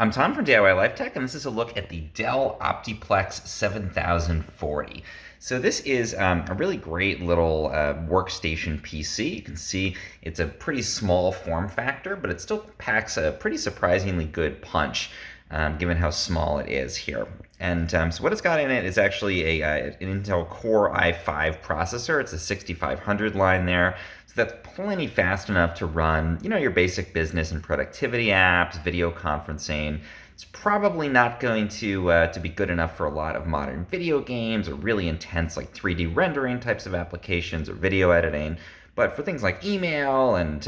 I'm Tom from DIY Life Tech, and this is a look at the Dell Optiplex 7040. So this is a really great little workstation PC. You can see it's a pretty small form factor, but it still packs a pretty surprisingly good punch, given how small it is here. And so what it's got in it is actually an Intel Core i5 processor. It's a 6500 line there. So that's plenty fast enough to run, your basic business and productivity apps, video conferencing. It's probably not going to be good enough for a lot of modern video games or really intense like 3D rendering types of applications or video editing. But for things like email and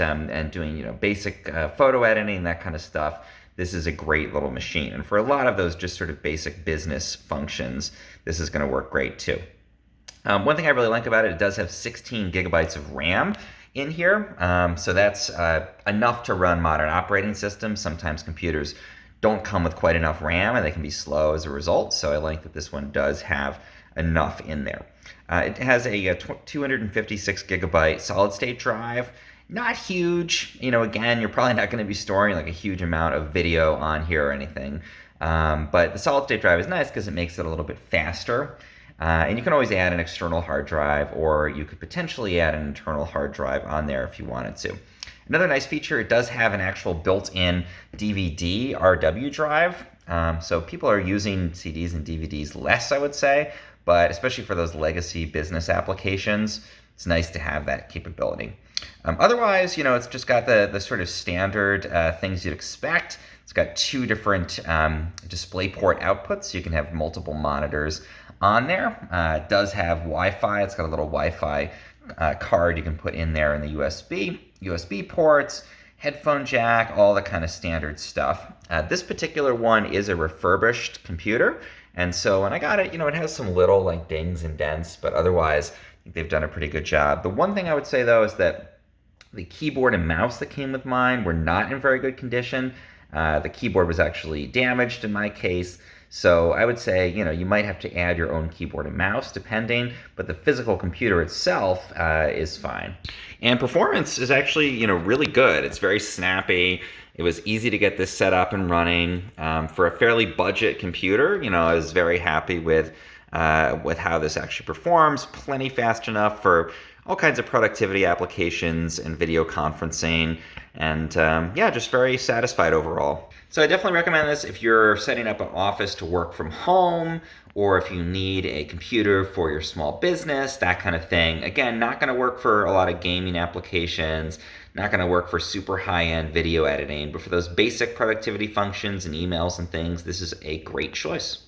doing basic photo editing, that kind of stuff, this is a great little machine. And for a lot of those just sort of basic business functions, this is going to work great too. One thing I really like about it, it does have 16 gigabytes of RAM in here. So that's enough to run modern operating systems. Sometimes computers don't come with quite enough RAM and they can be slow as a result. So I like that this one does have enough in there. It has a 256 gigabyte solid state drive. Not huge. Again, you're probably not going to be storing like a huge amount of video on here or anything. But the solid state drive is nice because it makes it a little bit faster. And you can always add an external hard drive, or you could potentially add an internal hard drive on there if you wanted to. Another nice feature, it does have an actual built-in DVD RW drive. So people are using CDs and DVDs less, I would say, but especially for those legacy business applications, it's nice to have that capability. Otherwise, it's just got the sort of standard things you'd expect. It's got two different DisplayPort outputs, so you can have multiple monitors on there. It does have Wi-Fi. It's got a little Wi-Fi card you can put in there in the USB ports, headphone jack, all the kind of standard stuff. This particular one is a refurbished computer, and so when I got it, it has some little like dings and dents, but otherwise I think they've done a pretty good job. The one thing I would say though is that the keyboard and mouse that came with mine were not in very good condition. The keyboard was actually damaged in my case. So I would say, you might have to add your own keyboard and mouse depending, but the physical computer itself is fine. And performance is actually, really good. It's very snappy. It was easy to get this set up and running. For a fairly budget computer, I was very happy with how this actually performs. Plenty fast enough for all kinds of productivity applications and video conferencing, and yeah, just very satisfied overall. So I definitely recommend this if you're setting up an office to work from home, or if you need a computer for your small business, that kind of thing. Again, not going to work for a lot of gaming applications, not going to work for super high-end video editing, but for those basic productivity functions and emails and things, this is a great choice.